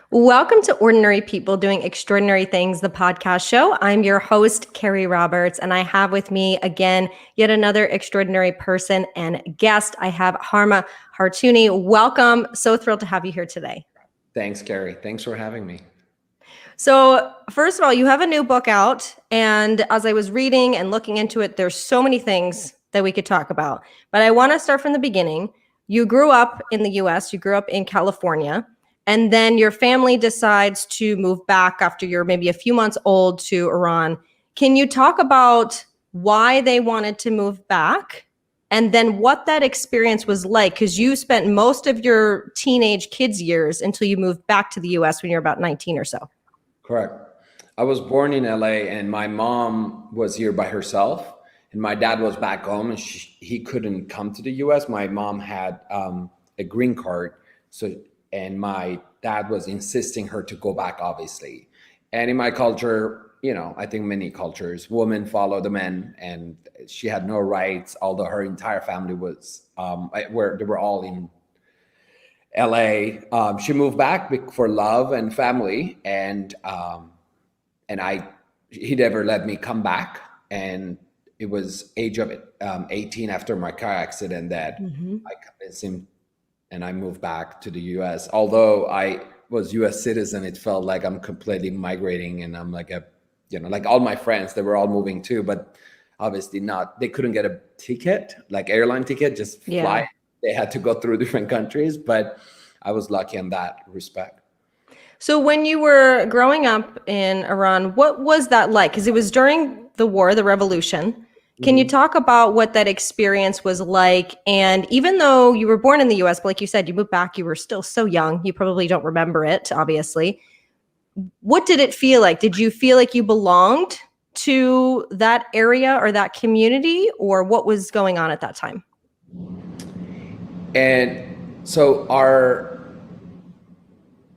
Welcome to Ordinary People Doing Extraordinary Things, the podcast show. I'm your host, Carrie Roberts, and I have with me again yet another extraordinary person and guest. I have Harma Hartouni. Welcome. So thrilled to have you here today. Thanks, Carrie. Thanks for having me. So, first of all, you have a new book out, and as I was reading and looking into it, there's so many things that we could talk about. But I want to start from the beginning. You grew up in the US, you grew up in California. And then your family decides to move back after you're maybe a few months old to Iran. Can you talk about why they wanted to move back and then what that experience was like? Because you spent most of your teenage kids' years until you moved back to the US when you're about 19 or so. Correct. I was born in LA and my mom was here by herself and my dad was back home and he couldn't come to the US. My mom had a green card. And my dad was insisting her to go back, obviously. And in my culture, I think many cultures, women follow the men, and she had no rights, although her entire family was, they were all in LA. She moved back for love and family, and he never let me come back. And it was age of 18 after my car accident that I convinced him and I moved back to the US. Although I was US citizen, it felt like I'm completely migrating and I'm like like all my friends, they were all moving too, but obviously not. They couldn't get a ticket, like airline ticket, just fly. They had to go through different countries, but I was lucky in that respect. So when you were growing up in Iran, what was that like? Because it was during the war, the revolution. Can you talk about what that experience was like? And even though you were born in the US, but like you said, you moved back, you were still so young. You probably don't remember it, obviously. What did it feel like? Did you feel like you belonged to that area or that community, or what was going on at that time? And so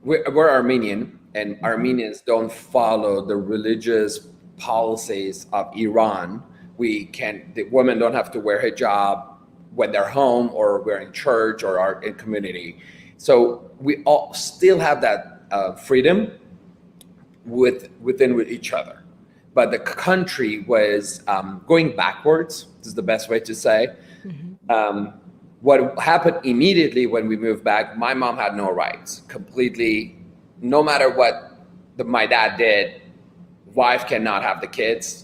we're Armenian, and Armenians don't follow the religious policies of Iran. The women don't have to wear hijab when they're home or we're in church or are in community. So we all still have that freedom with each other. But the country was going backwards. This is the best way to say. What happened immediately when we moved back, my mom had no rights completely. No matter what my dad did, wife cannot have the kids.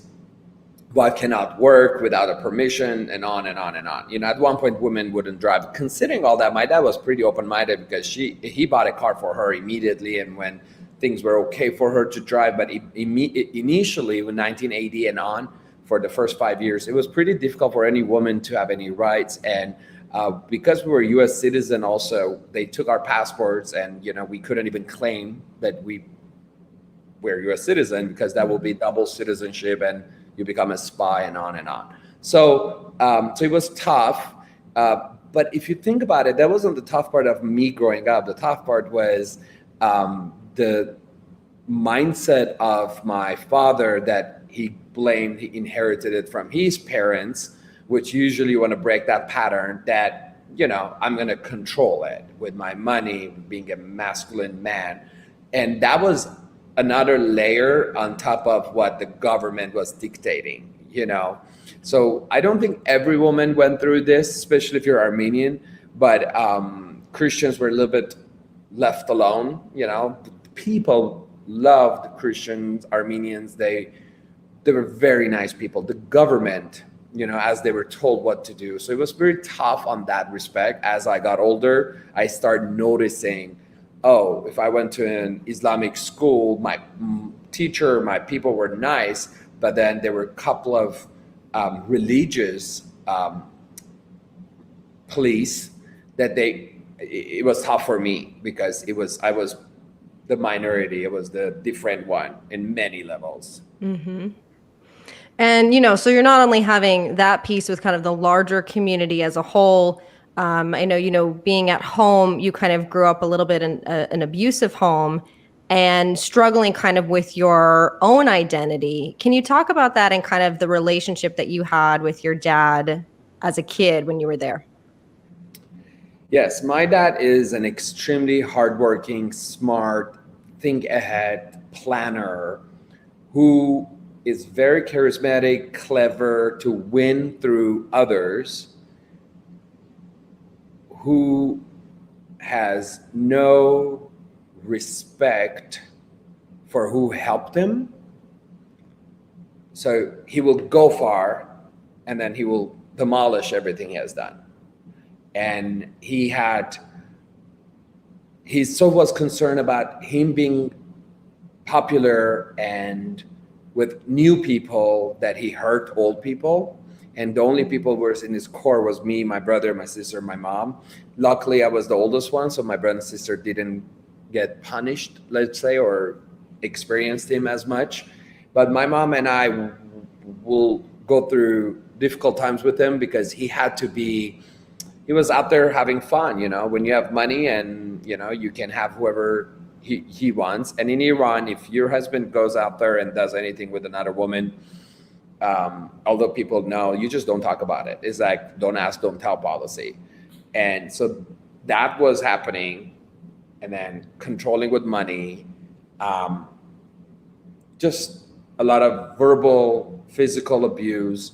Wife cannot work without a permission, and on and on and on. At one point, women wouldn't drive. Considering all that, my dad was pretty open-minded because he bought a car for her immediately, and when things were okay for her to drive. But initially, in 1980 and on, for the first 5 years, it was pretty difficult for any woman to have any rights. And because we were U.S. citizen, also they took our passports, and we couldn't even claim that we're U.S. citizen because that will be double citizenship and you become a spy and on and on. So it was tough. But if you think about it, that wasn't the tough part of me growing up. The tough part was the mindset of my father that he inherited it from his parents, which usually want to break that pattern that, I'm going to control it with my money, being a masculine man. And that was another layer on top of what the government was dictating, So I don't think every woman went through this, especially if you're Armenian, but Christians were a little bit left alone. People loved Christians, Armenians. They were very nice people. The government, as they were told what to do. So it was very tough on that respect. As I got older, I started noticing, if I went to an Islamic school, my teacher, my people were nice, but then there were a couple of religious police that it was tough for me because I was the minority. It was the different one in many levels. And, so you're not only having that piece with kind of the larger community as a whole. I know, being at home, you kind of grew up a little bit in an abusive home and struggling kind of with your own identity. Can you talk about that and kind of the relationship that you had with your dad as a kid when you were there? Yes, my dad is an extremely hardworking, smart, think ahead planner who is very charismatic, clever, to win through others, who has no respect for who helped him. So he will go far and then he will demolish everything he has done. And he so was concerned about him being popular and with new people that he hurt old people. And the only people who was in his core was me, my brother, my sister, my mom. Luckily, I was the oldest one, so my brother and sister didn't get punished, let's say, or experienced him as much. But my mom and I will go through difficult times with him because he was out there having fun, when you have money and, you can have whoever he wants. And in Iran, if your husband goes out there and does anything with another woman, although people know, you just don't talk about it. It's like, don't ask, don't tell policy. And so that was happening. And then controlling with money, just a lot of verbal, physical abuse.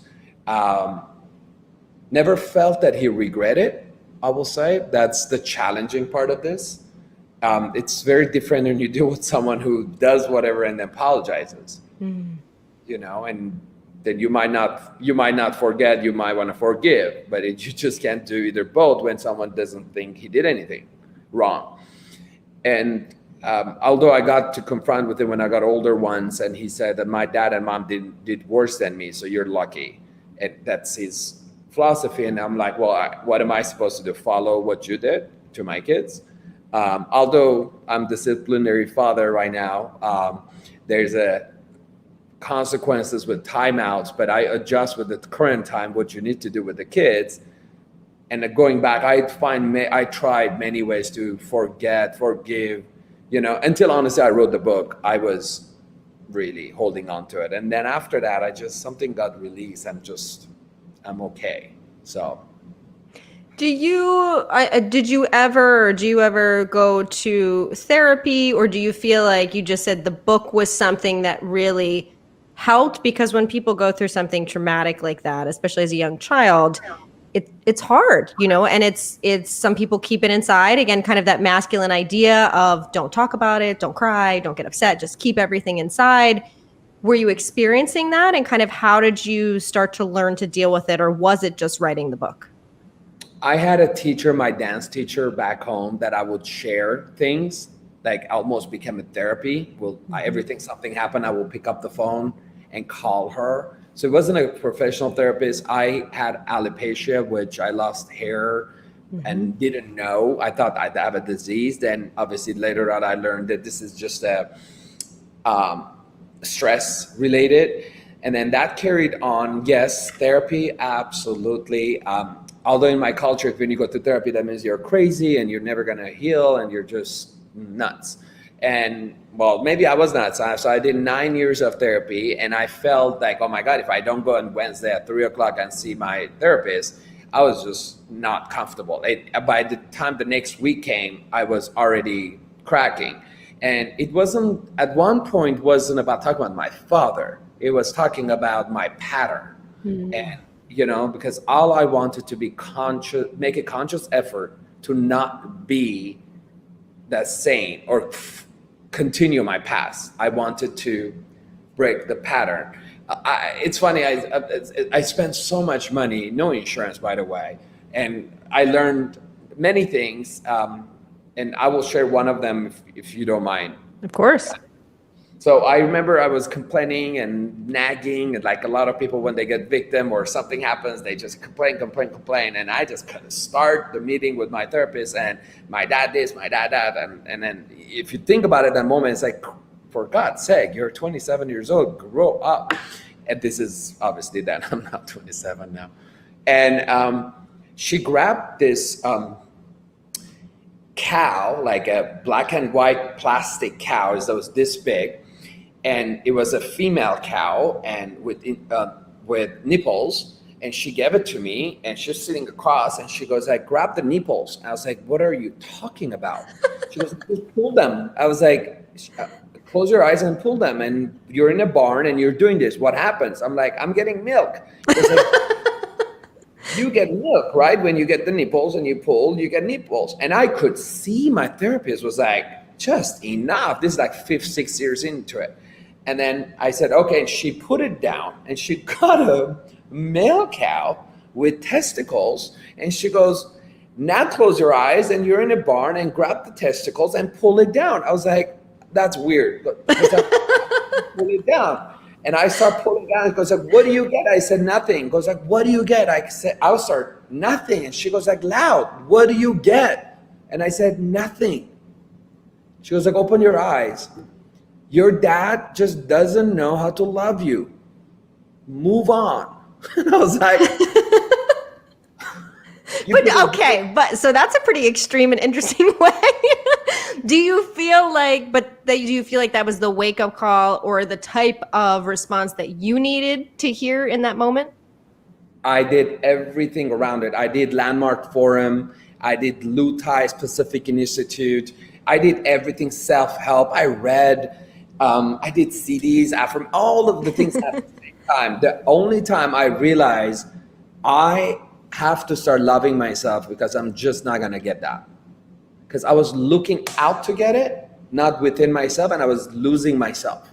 Never felt that he regretted, I will say. That's the challenging part of this. It's very different when you deal with someone who does whatever and then apologizes, and then you might not forget, you might want to forgive, but you just can't do either both when someone doesn't think he did anything wrong. And although I got to confront with him when I got older once, and he said that my dad and mom did worse than me, so you're lucky. And that's his philosophy. And I'm like, well, what am I supposed to do? Follow what you did to my kids? Although I'm disciplinary father right now, there's a consequences with timeouts, but I adjust with the current time what you need to do with the kids. And going back, I tried many ways to forgive, until honestly I wrote the book. I was really holding on to it. And then after that, something got released. I'm okay. So. Do you ever go to therapy, or do you feel like you just said the book was something that really helped? Because when people go through something traumatic like that, especially as a young child, it's hard, and it's some people keep it inside. Again, kind of that masculine idea of don't talk about it, don't cry, don't get upset, just keep everything inside. Were you experiencing that? And kind of how did you start to learn to deal with it? Or was it just writing the book? I had a teacher, my dance teacher back home, that I would share things, like almost became a therapy. Everything, something happened, I will pick up the phone and call her. So it wasn't a professional therapist. I had alopecia, which I lost hair and didn't know. I thought I'd have a disease. Then obviously later on, I learned that this is just a stress related. And then that carried on. Yes, therapy, absolutely. Although in my culture, when you go to therapy, that means you're crazy and you're never going to heal and you're just nuts. And well, maybe I was nuts. So I did 9 years of therapy, and I felt like, oh my God, if I don't go on Wednesday at 3:00 and see my therapist, I was just not comfortable. By the time the next week came, I was already cracking. And it wasn't, at one point, wasn't about talking about my father. It was talking about my pattern. And because all I wanted to be conscious, make a conscious effort to not be that same or continue my past. I wanted to break the pattern. It's funny, I spent so much money, no insurance, by the way, and I learned many things, and I will share one of them if you don't mind. Of course. So I remember I was complaining and nagging, and like a lot of people, when they get victim or something happens, they just complain. And I just kind of start the meeting with my therapist, and my dad this, my dad that. And then if you think about it, that moment, it's like, for God's sake, you're 27 years old, grow up. And this is obviously then, I'm not 27 now. And she grabbed this cow, like a black and white plastic cow, that was this big. And it was a female cow and with nipples, and she gave it to me, and she's sitting across, and she goes like, grab the nipples. I was like, what are you talking about? She goes, just pull them. I was like, close your eyes and pull them, and you're in a barn and you're doing this. What happens? I'm like, I'm getting milk. You get milk, right? When you get the nipples and you pull, you get nipples. And I could see my therapist was like, just enough. This is like 5, 6 years into it. And then I said, okay. And she put it down, and she got a male cow with testicles. And she goes, now close your eyes, and you're in a barn, and grab the testicles and pull it down. I was like, that's weird. Pull it down. And I start pulling down. It goes like, what do you get? I said, nothing. It goes like, what do you get? I said, I'll start, nothing. And she goes like, loud, what do you get? And I said, nothing. She goes like, open your eyes. Your dad just doesn't know how to love you. Move on. And I was like, but so that's a pretty extreme and interesting way. Do you feel like that was the wake up call or the type of response that you needed to hear in that moment? I did everything around it. I did Landmark Forum. I did Lutai Pacific Institute. I did everything self-help. I read, I did CDs, from all of the things at the same time. The only time I realized I have to start loving myself, because I'm just not going to get that. Because I was looking out to get it, not within myself, and I was losing myself.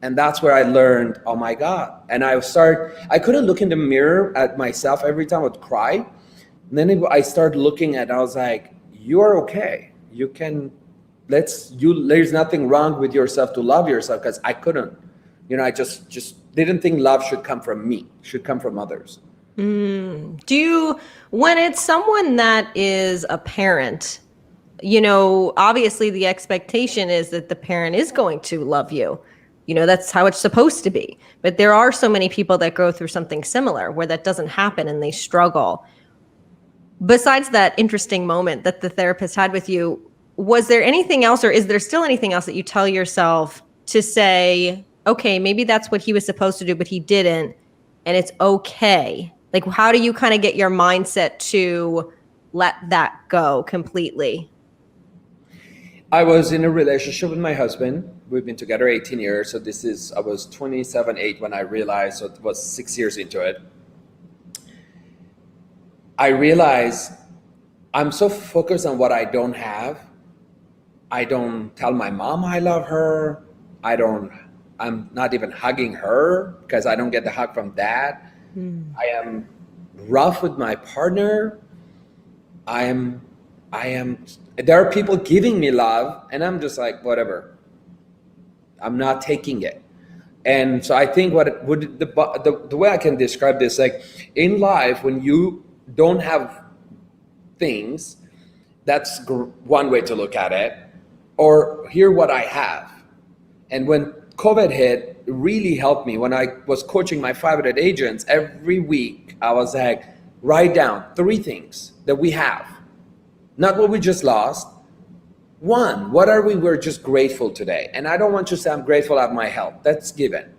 And that's where I learned, oh my God. And I couldn't look in the mirror at myself every time I would cry. And then I started looking at, I was like, you are okay. You can, there's nothing wrong with yourself to love yourself, because I couldn't. I just didn't think love should come from me, should come from others. When it's someone that is a parent, obviously the expectation is that the parent is going to love you. That's how it's supposed to be. But there are so many people that go through something similar where that doesn't happen and they struggle. Besides that interesting moment that the therapist had with you, was there anything else, or is there still anything else that you tell yourself to say, okay, maybe that's what he was supposed to do, but he didn't, and it's okay? Like, how do you kind of get your mindset to let that go completely? I was in a relationship with my husband. We've been together 18 years. So I was 27, 8 when I realized, so it was 6 years into it. I realized I'm so focused on what I don't have. I don't tell my mom I love her. I'm not even hugging her, because I don't get the hug from dad. I am rough with my partner. there are people giving me love, and I'm just like, whatever. I'm not taking it. And so I think the way I can describe this, like in life, when you don't have things, that's one way to look at it, or hear what I have. And when COVID hit, it really helped me. When I was coaching my 500 agents, every week I was like, write down 3 things that we have, not what we just lost. 1, what are we're just grateful today? And I don't want you to say I'm grateful I have my health. That's given.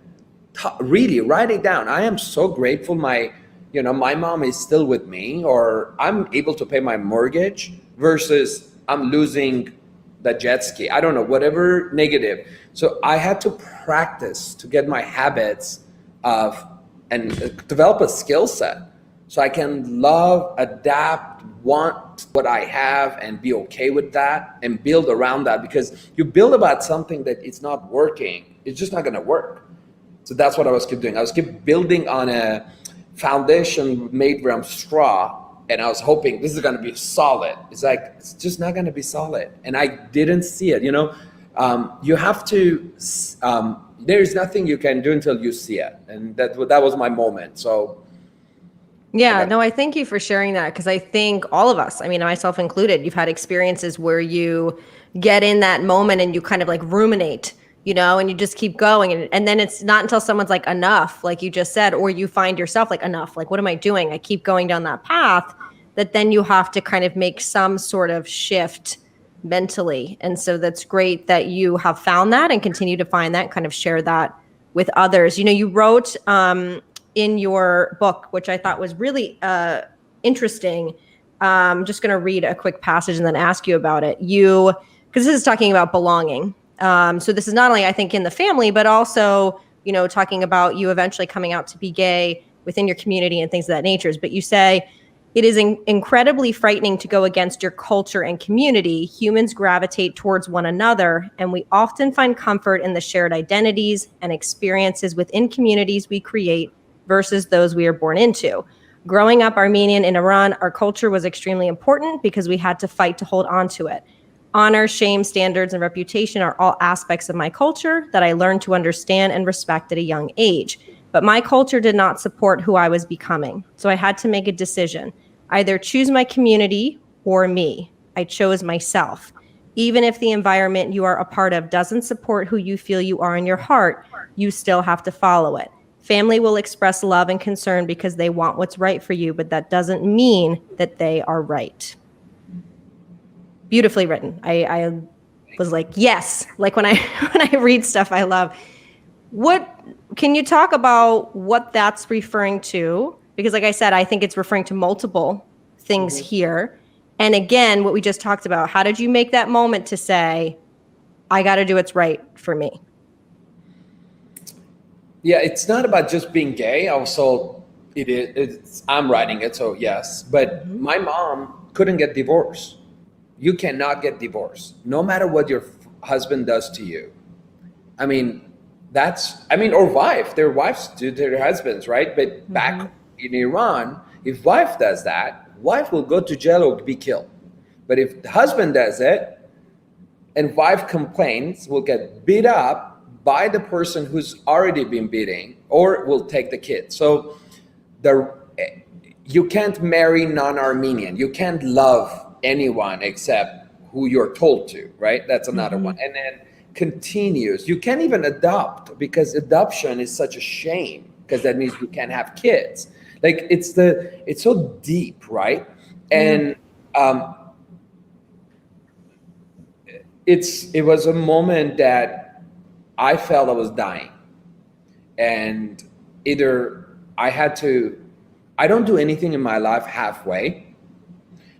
Really, write it down. I am so grateful my mom is still with me, or I'm able to pay my mortgage, versus I'm losing the jet ski. I don't know, whatever negative. So I had to practice to get my habits of and develop a skill set so I can love, adapt, want what I have, and be okay with that and build around that. Because you build about something that it's not working, it's just not going to work. So that's what I was keep doing. I was keep building on a foundation made from straw, and I was hoping this is going to be solid. It's like, it's just not going to be solid. And I didn't see it. You have to, there's nothing you can do until you see it. And that was my moment. So yeah, no, I thank you for sharing that, because I think all of us, I mean, myself included, you've had experiences where you get in that moment and you kind of like ruminate, and you just keep going. And then it's not until someone's like, enough, like you just said, or you find yourself like, enough, like, what am I doing? I keep going down that path, that then you have to kind of make some sort of shift mentally. And so that's great that you have found that and continue to find that, kind of share that with others. You wrote in your book, which I thought was really interesting. I'm just going to read a quick passage and then ask you about it. Because this is talking about belonging. So this is not only, I think, in the family, but also, talking about you eventually coming out to be gay within your community and things of that nature. But you say, it is incredibly frightening to go against your culture and community. Humans gravitate towards one another, and we often find comfort in the shared identities and experiences within communities we create versus those we are born into. Growing up Armenian in Iran, our culture was extremely important because we had to fight to hold on to it. Honor, shame, standards, and reputation are all aspects of my culture that I learned to understand and respect at a young age. But my culture did not support who I was becoming. So I had to make a decision. Either choose my community or me. I chose myself. Even if the environment you are a part of doesn't support who you feel you are in your heart, you still have to follow it. Family will express love and concern because they want what's right for you, but that doesn't mean that they are right. Beautifully written. I was like, yes. Like when I read stuff I love. Can you talk about what that's referring to? Because like I said, I think it's referring to multiple things here. And again, what we just talked about, how did you make that moment to say, I got to do what's right for me? Yeah, it's not about just being gay. Also, I'm writing it, so yes. But my mom couldn't get divorced. You cannot get divorced, no matter what your husband does to you. I mean, or wife. Their wives do to their husbands, right? But back in Iran, if wife does that, wife will go to jail or be killed. But if the husband does it and wife complains, will get beat up by the person who's already been beating, or will take the kid. So you can't marry non-Armenian. You can't love anyone except who you're told to, right? That's another one. And then continues. You can't even adopt, because adoption is such a shame, because that means you can't have kids. Like it's so deep, right? And it was a moment that I felt I was dying, and either I don't do anything in my life halfway.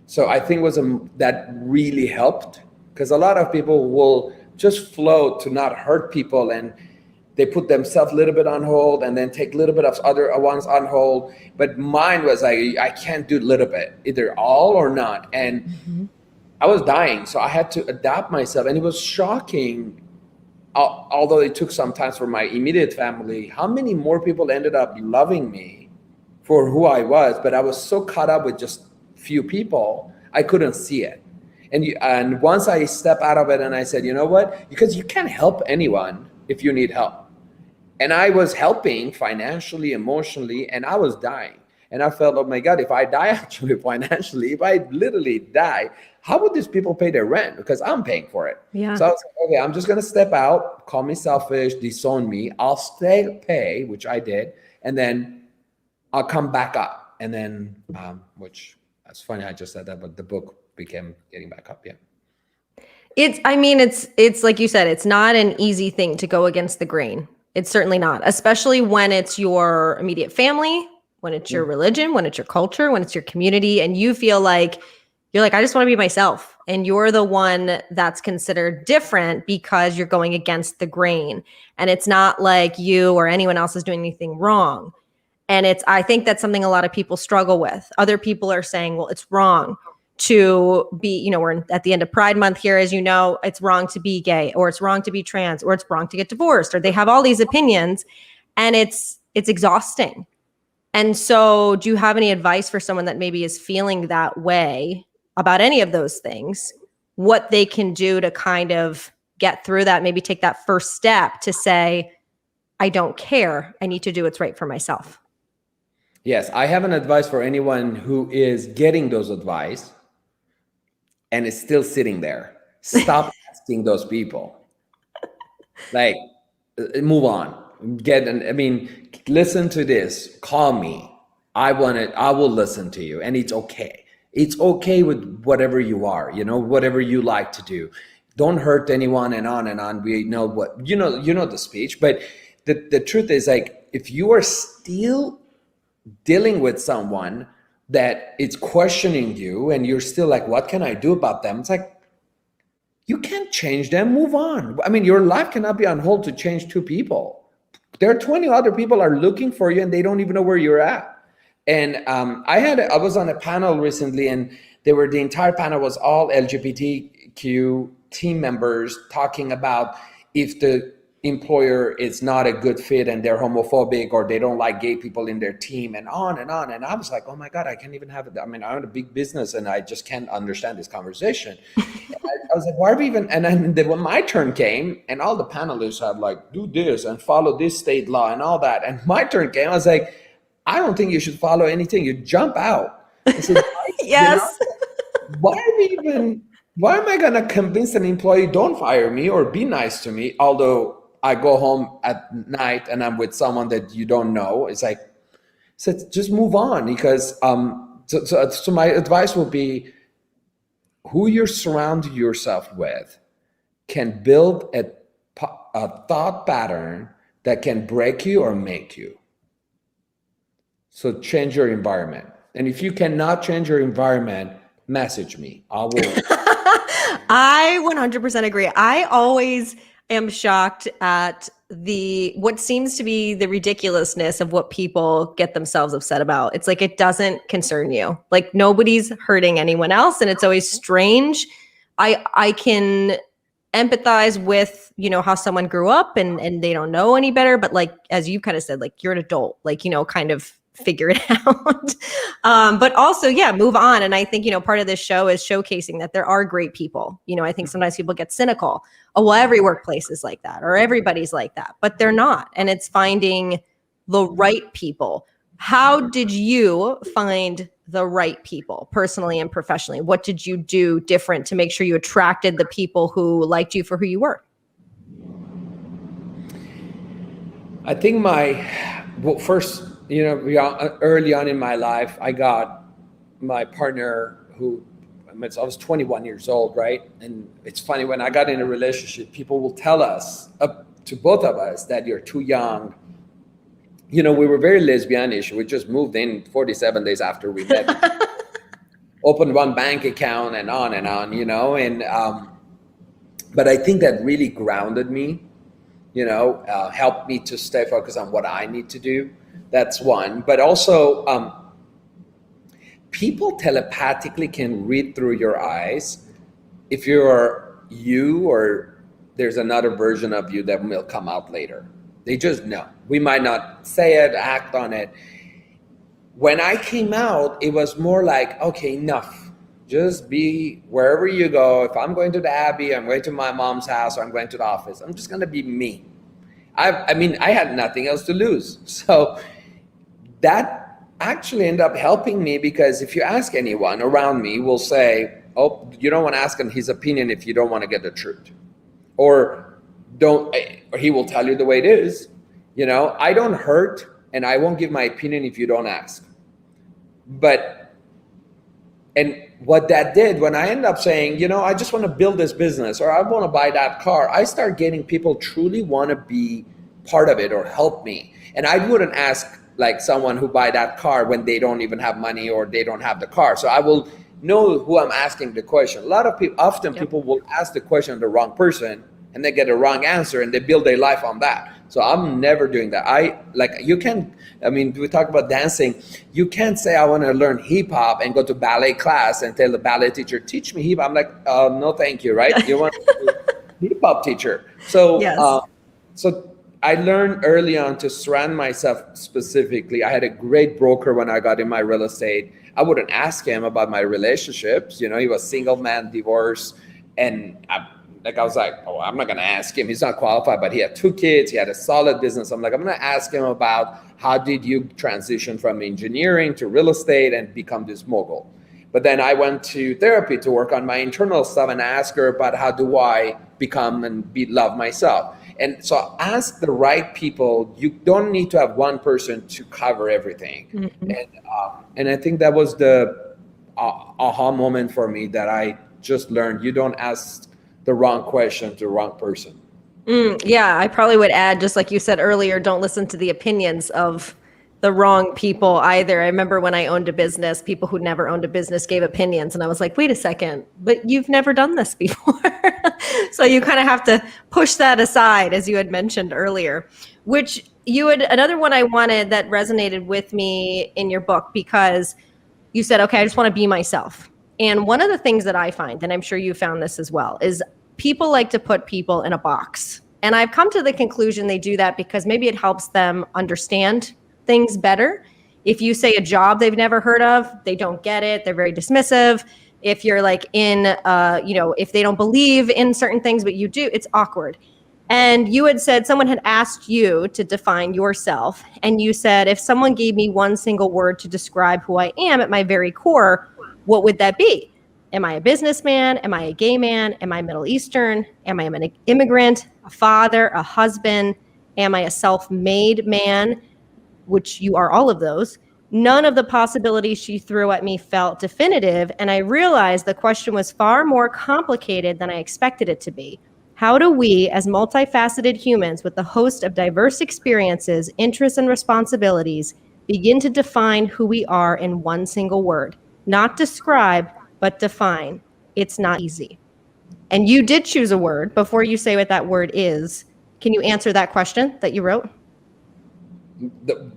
So I think that really helped, because a lot of people will just float to not hurt people, and they put themselves a little bit on hold and then take a little bit of other ones on hold. But mine was like, I can't do a little bit, either all or not. And I was dying, so I had to adapt myself. And it was shocking, although it took some time for my immediate family, how many more people ended up loving me for who I was. But I was so caught up with just few people, I couldn't see it. And once I step out of it and I said, you know what? Because you can't help anyone if you need help. And I was helping financially, emotionally, and I was dying. And I felt, oh my God, if I die actually financially, if I literally die, how would these people pay their rent? Because I'm paying for it. Yeah. So I was like, okay, I'm just going to step out, call me selfish, disown me. I'll pay, which I did. And then I'll come back up. And then, which that's funny, I just said that, but the book became getting back up. Yeah. It's like you said, it's not an easy thing to go against the grain. It's certainly not, especially when it's your immediate family, when it's your religion, when it's your culture, when it's your community, and you feel like I just want to be myself. And you're the one that's considered different because you're going against the grain. And it's not like you or anyone else is doing anything wrong. And I think that's something a lot of people struggle with. Other people are saying, well, it's wrong to be, we're at the end of Pride Month here, as you know, it's wrong to be gay, or it's wrong to be trans, or it's wrong to get divorced, or they have all these opinions, and it's exhausting. And so do you have any advice for someone that maybe is feeling that way about any of those things, what they can do to kind of get through that, maybe take that first step to say, I don't care, I need to do what's right for myself? Yes, I have an advice for anyone who is getting those advice and is still sitting there. Stop asking those people. Like, move on. Listen to this. Call me. I will listen to you, and it's okay. It's okay with whatever you are, whatever you like to do. Don't hurt anyone, and on and on. We know what, the speech, but the truth is, like, if you are still dealing with someone that is questioning you and you're still like, what can I do about them? It's like, you can't change them, move on. I mean, your life cannot be on hold to change two people. There are 20 other people are looking for you and they don't even know where you're at. And I was on a panel recently, and the entire panel was all LGBTQ team members talking about if the employer is not a good fit and they're homophobic or they don't like gay people in their team, and on and on. And I was like, oh my God, I can't even have it. I mean, I own a big business and I just can't understand this conversation. I was like, why are we even? And then when my turn came, and all the panelists had like, do this and follow this state law and all that. And my turn came, I was like, I don't think you should follow anything. You jump out. I said, Yes. Why am I going to convince an employee, don't fire me or be nice to me? Although I go home at night and I'm with someone that you don't know. It's like, so just move on, because so my advice will be, who you surround yourself with can build a thought pattern that can break you or make you. So change your environment. And if you cannot change your environment, message me. I will. I 100% agree. I always am shocked at what seems to be the ridiculousness of what people get themselves upset about. It's like, it doesn't concern you. Like, nobody's hurting anyone else. And it's always strange. I can empathize with, how someone grew up and they don't know any better. But like, as you kind of said, like, you're an adult, like, kind of figure it out. But also, move on. And I think, part of this show is showcasing that there are great people. I think sometimes people get cynical. Oh, well, every workplace is like that, or everybody's like that, but they're not. And it's finding the right people. How did you find the right people personally and professionally? What did you do different to make sure you attracted the people who liked you for who you were? I think first, early on in my life, I got my partner who, I was 21 years old, right? And it's funny, when I got in a relationship, people will tell us, up to both of us, that you're too young. We were very lesbianish. We just moved in 47 days after we met, opened one bank account and on, but I think that really grounded me, helped me to stay focused on what I need to do. That's one. But also, people telepathically can read through your eyes if you're you or there's another version of you that will come out later. They just know. We might not say it, act on it. When I came out, it was more like, okay, enough. Just be wherever you go. If I'm going to the Abbey, I'm going to my mom's house, or I'm going to the office, I'm just going to be me. I had nothing else to lose. So that actually ended up helping me, because if you ask anyone around me, will say, oh, you don't want to ask him his opinion if you don't want to get the truth. Or he will tell you the way it is. I don't hurt, and I won't give my opinion if you don't ask. And what that did, when I ended up saying, I just want to build this business, or I want to buy that car, I start getting people truly want to be part of it or help me. And I wouldn't ask like someone who buy that car when they don't even have money or they don't have the car. So I will know who I'm asking the question. A lot of people, often people will ask the question of the wrong person, and they get a wrong answer, and they build their life on that. So I'm never doing that. We talk about dancing. You can't say, I want to learn hip hop and go to ballet class and tell the ballet teacher, teach me hip hop. I'm like, no, thank you, right? You want a hip hop teacher. So, yes. So I learned early on to surround myself specifically. I had a great broker when I got in my real estate. I wouldn't ask him about my relationships. He was single man, divorced, and I was like, oh, I'm not going to ask him. He's not qualified, but he had 2 kids. He had a solid business. I'm like, I'm going to ask him about how did you transition from engineering to real estate and become this mogul? But then I went to therapy to work on my internal stuff and ask her about how do I become and love myself. And so ask the right people. You don't need to have one person to cover everything. Mm-hmm. And I think that was the aha moment for me, that I just learned, you don't ask the wrong question to the wrong person. Yeah, I probably would add, just like you said earlier, don't listen to the opinions of the wrong people either. I remember when I owned a business, people who never owned a business gave opinions, and I was like, wait a second, but you've never done this before. So you kind of have to push that aside, as you had mentioned earlier, which you had another one I wanted that resonated with me in your book, because you said, okay, I just want to be myself. And one of the things that I find, and I'm sure you found this as well, is people like to put people in a box. And I've come to the conclusion they do that because maybe it helps them understand things better. If you say a job they've never heard of, they don't get it. They're very dismissive. If you're like in, if they don't believe in certain things, but you do, it's awkward. And you had said someone had asked you to define yourself. And you said, if someone gave me one single word to describe who I am at my very core, what would that be? Am I a businessman? Am I a gay man? Am I Middle Eastern? Am I an immigrant, a father, a husband? Am I a self-made man? Which you are all of those. None of the possibilities she threw at me felt definitive, and I realized the question was far more complicated than I expected it to be. How do we, as multifaceted humans with a host of diverse experiences, interests, and responsibilities, begin to define who we are in one single word? Not describe, but define. It's not easy. And you did choose a word. Before you say what that word is, can you answer that question that you wrote? The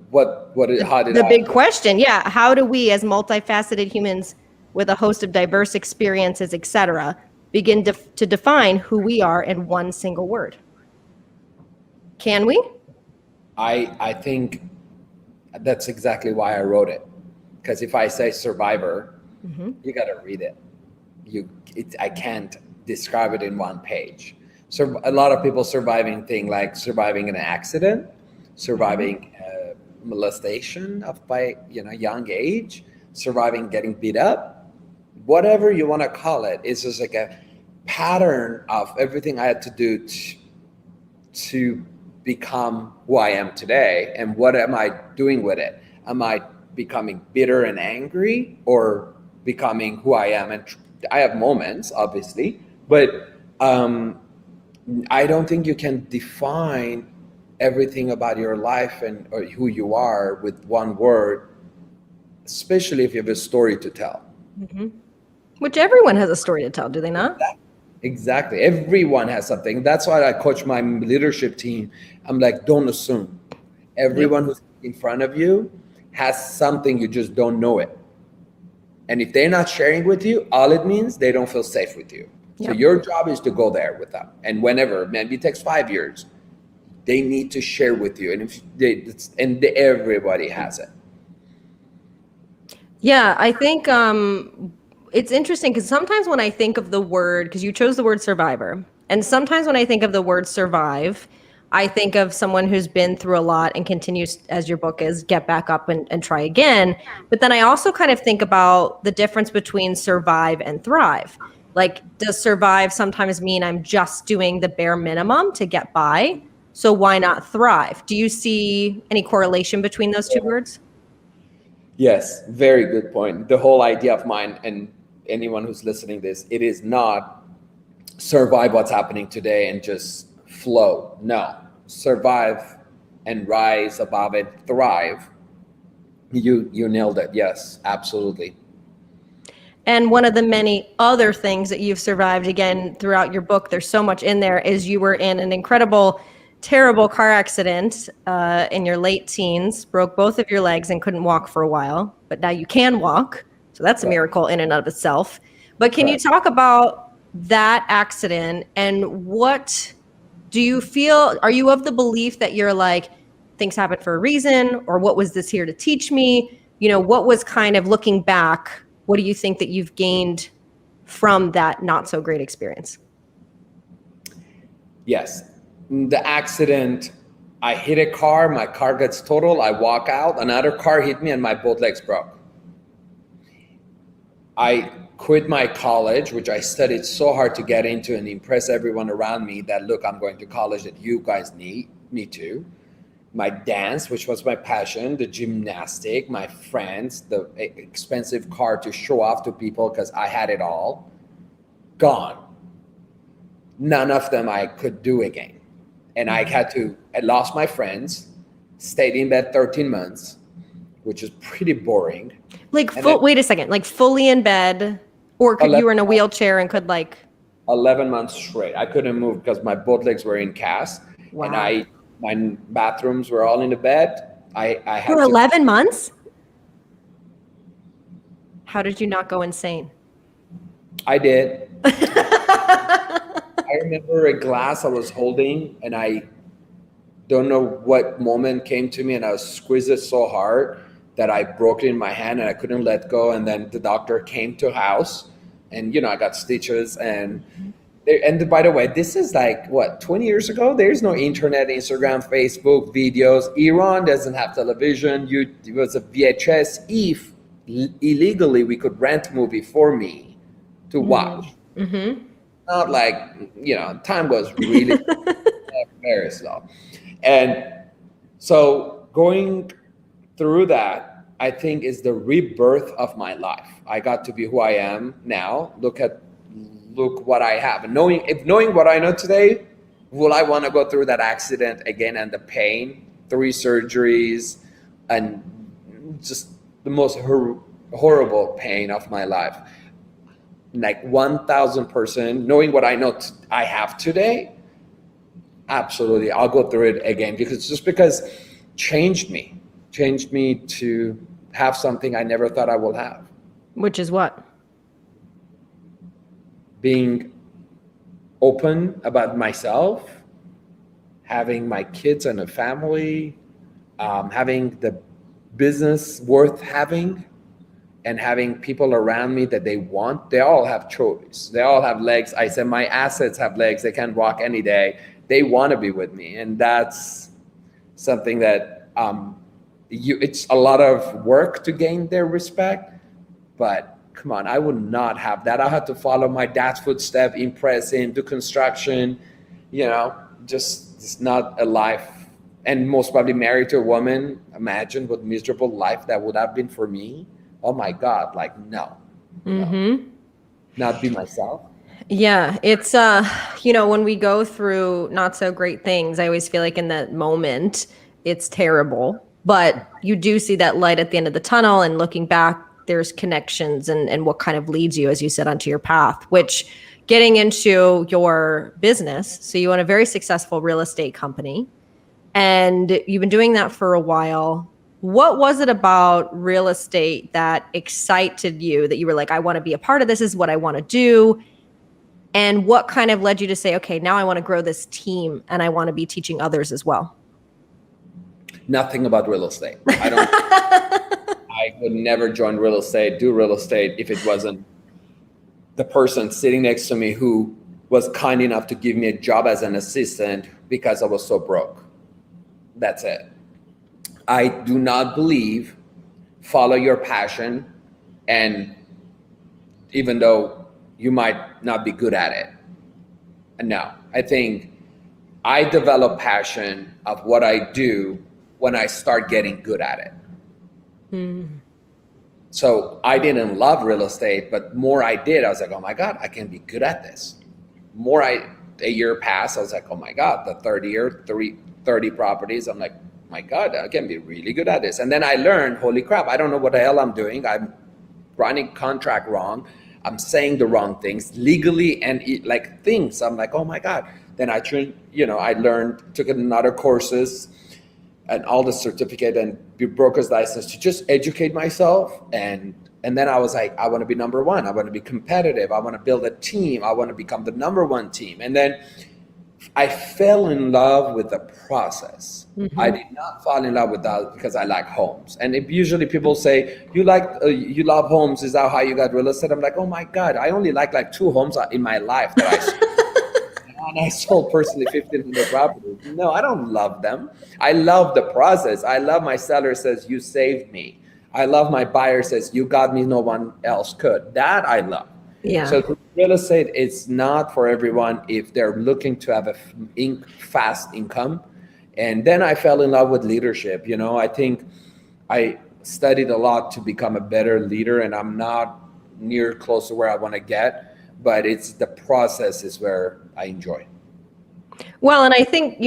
big question, yeah. How do we, as multifaceted humans with a host of diverse experiences, etc., begin to define who we are in one single word? Can we? I think that's exactly why I wrote it. Because if I say survivor, you got to read it. I can't describe it in one page. So a lot of people surviving thing like surviving an accident, surviving molestation by young age, surviving getting beat up, whatever you want to call it. It's just like a pattern of everything I had to do to become who I am today. And what am I doing with it? Am I becoming bitter and angry, or becoming who I am? And I have moments, obviously, but I don't think you can define everything about your life or who you are with one word, especially if you have a story to tell. Which everyone has a story to tell, do they not? Exactly. Everyone has something. That's why I coach my leadership team. I'm like, don't assume. Everyone who's in front of you has something, you just don't know it. And if they're not sharing with you, all it means they don't feel safe with you. So your job is to go there with them. And whenever, maybe it takes 5 years, they need to share with you. And everybody has it. Yeah, I think it's interesting because sometimes when I think of the word, because you chose the word survivor, and sometimes when I think of the word survive, I think of someone who's been through a lot and continues, as your book is, get back up and try again. But then I also kind of think about the difference between survive and thrive. Like, does survive sometimes mean I'm just doing the bare minimum to get by? So why not thrive? Do you see any correlation between those two words? Yes, very good point. The whole idea of mine, and anyone who's listening to this, it is not survive what's happening today and just flow. No, survive and rise above it, thrive. You nailed it. Yes, absolutely. And one of the many other things that you've survived, again, throughout your book, there's so much in there, is you were in an incredible, terrible car accident in your late teens, broke both of your legs and couldn't walk for a while, but now you can walk. So that's a miracle in and of itself. But can you talk about that accident, and what do you feel? Are you of the belief that you're like, things happen for a reason, or what was this here to teach me? What was kind of, looking back, what do you think that you've gained from that not so great experience? Yes. The accident, I hit a car, my car gets totaled, I walk out, another car hit me and my both legs broke. I quit my college, which I studied so hard to get into and impress everyone around me that, look, I'm going to college that you guys need me to. My dance, which was my passion, the gymnastic, my friends, the expensive car to show off to people because I had it all, gone. None of them I could do again. And I lost my friends, stayed in bed 13 months. which is pretty boring. Like wait a second, like fully in bed, or you were in a wheelchair and could like 11 months straight. I couldn't move because my both legs were in cast. Wow. And my bathrooms were all in the bed. I had for 11 months? How did you not go insane? I did. I remember a glass I was holding, and I don't know what moment came to me, and I was squeezed it so hard that I broke it in my hand and I couldn't let go. And then the doctor came to house, and I got stitches. And by the way, this is like what, 20 years ago? There's no internet, Instagram, Facebook, videos. Iran doesn't have television. It was a VHS. If illegally we could rent movie for me to watch. Mm-hmm. Not like, time was really very slow. And so going through that, I think, is the rebirth of my life. I got to be who I am now. Look what I have. And knowing what I know today, will I want to go through that accident again and the pain, 3 surgeries, and just the most horrible pain of my life? Like 1,000%, knowing what I know I have today, absolutely, I'll go through it again, because changed me to have something I never thought I would have. Which is what? Being open about myself, having my kids and a family, having the business worth having, and having people around me that they want. They all have choice. They all have legs. I said my assets have legs. They can walk any day. They want to be with me. And that's something that it's a lot of work to gain their respect. But come on, I would not have that. I had to follow my dad's footsteps, impress him, do construction, just not a life. And most probably married to a woman. Imagine what miserable life that would have been for me. Oh my God, like, no. Not be myself. Yeah, it's when we go through not so great things, I always feel like in that moment it's terrible, but you do see that light at the end of the tunnel, and looking back, there's connections and what kind of leads you, as you said, onto your path. Which, getting into your business, so you own a very successful real estate company, and you've been doing that for a while. What was it about real estate that excited you, that you were like, I want to be a part of this, is what I want to do? And what kind of led you to say, okay, now I want to grow this team and I want to be teaching others as well? Nothing about real estate. I would never join real estate, do real estate, if it wasn't the person sitting next to me who was kind enough to give me a job as an assistant because I was so broke. That's it. I do not believe follow your passion, and even though you might not be good at it. No, I think I develop passion of what I do when I start getting good at it. So I didn't love real estate, but more I did, I was like, oh my God, I can be good at this. A year passed, I was like, oh my God, the third year, 30 properties. I'm like, my God, I can be really good at this. And then I learned, holy crap, I don't know what the hell I'm doing. I'm running contract wrong. I'm saying the wrong things legally and like things. I'm like, oh my God. Then I learned, took another courses and all the certificate and broker's license to just educate myself. And then I was like, I want to be number one. I want to be competitive. I want to build a team. I want to become the number one team. And then I fell in love with the process. I did not fall in love with that because I like homes. And usually people say, you love homes. Is that how you got real estate? I'm like, oh my God, I only like 2 homes in my life that I sold. And I sold personally 1,500 properties. No, I don't love them. I love the process. I love my seller says, you saved me. I love my buyer says, you got me, no one else could. That I love. Yeah. So real estate is not for everyone if they're looking to have a fast income. And then I fell in love with leadership. I think I studied a lot to become a better leader, and I'm not near close to where I want to get, but it's the process is where I enjoy. Well, and I think,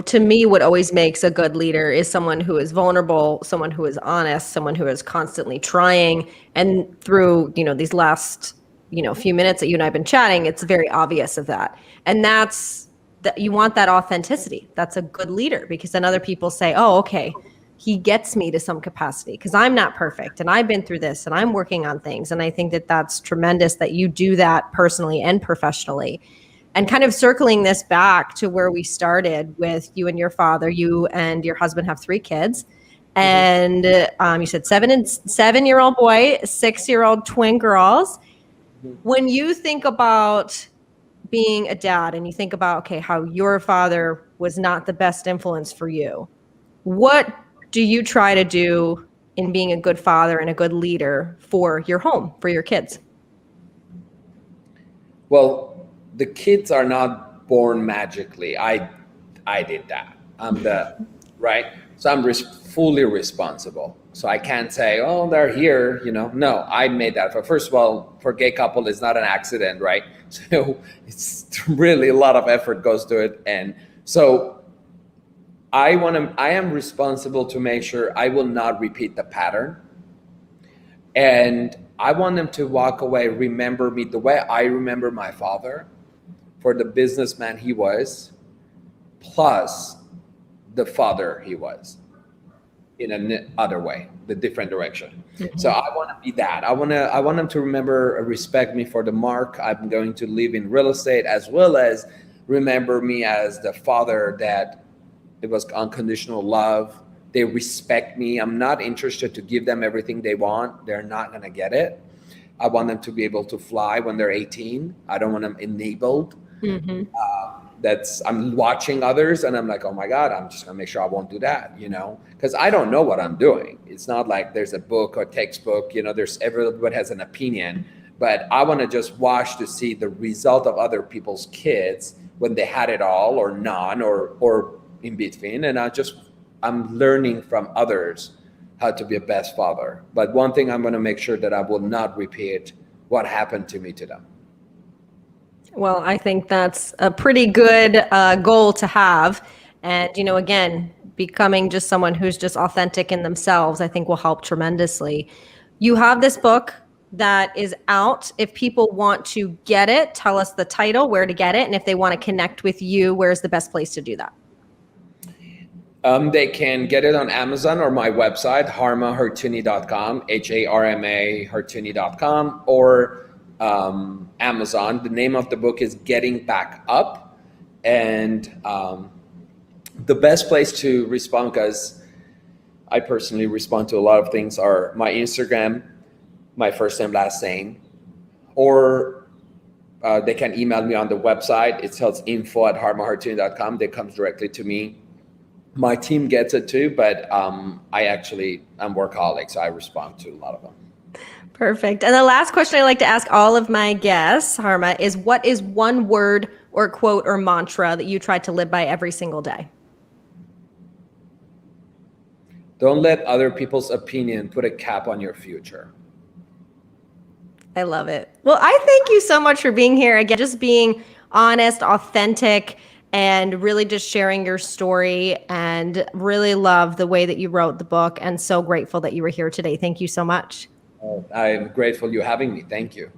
to me, what always makes a good leader is someone who is vulnerable, someone who is honest, someone who is constantly trying. And through, these last, few minutes that you and I have been chatting, it's very obvious of that. And that's that you want that authenticity. That's a good leader, because then other people say, oh, okay, he gets me to some capacity because I'm not perfect and I've been through this and I'm working on things. And I think that that's tremendous that you do that personally and professionally. And kind of circling this back to where we started with you and your father, you and your husband have 3 kids. And you said 7-year-old boy, 6-year-old twin girls. When you think about being a dad and you think about, okay, how your father was not the best influence for you, what do you try to do in being a good father and a good leader for your home, for your kids? Well, the kids are not born magically. I did that. I'm the right. So I'm fully responsible. So I can't say, oh, they're here. No, I made that. First of all, for a gay couple, it's not an accident, right? So it's really a lot of effort goes to it, and so I am responsible to make sure I will not repeat the pattern. And I want them to walk away, remember me the way I remember my father, for the businessman he was, plus the father he was, in another way, the different direction. Mm-hmm. So I want to be that. I want them to remember, respect me for the mark I'm going to live in real estate, as well as remember me as the father that it was unconditional love. They respect me. I'm not interested to give them everything they want. They're not going to get it. I want them to be able to fly when they're 18. I don't want them enabled. Mm-hmm. I'm watching others and I'm like, oh my God, I'm just gonna make sure I won't do that, because I don't know what I'm doing. It's not like there's a book or textbook, everybody has an opinion, but I want to just watch to see the result of other people's kids when they had it all or none or in between. And I'm learning from others how to be a best father. But one thing I'm going to make sure that I will not repeat what happened to me to them. Well, I think that's a pretty good goal to have. And, again, becoming just someone who's just authentic in themselves, I think will help tremendously. You have this book that is out. If people want to get it, tell us the title, where to get it. And if they want to connect with you, where's the best place to do that? They can get it on Amazon or my website, harmahartouni.com, Harma Hartouni.com, or Amazon. The name of the book is Getting Back Up. And the best place to respond, because I personally respond to a lot of things, are my Instagram, my first name, last name, or they can email me on the website. It's info@harmahartouni.com. That comes directly to me. My team gets it too, but I'm workaholic, so I respond to a lot of them. Perfect. And the last question I like to ask all of my guests, Harma, is what is one word or quote or mantra that you try to live by every single day? Don't let other people's opinion put a cap on your future. I love it. Well, I thank you so much for being here. Again, just being honest, authentic, and really just sharing your story, and really love the way that you wrote the book, and so grateful that you were here today. Thank you so much. I'm grateful you're having me. Thank you.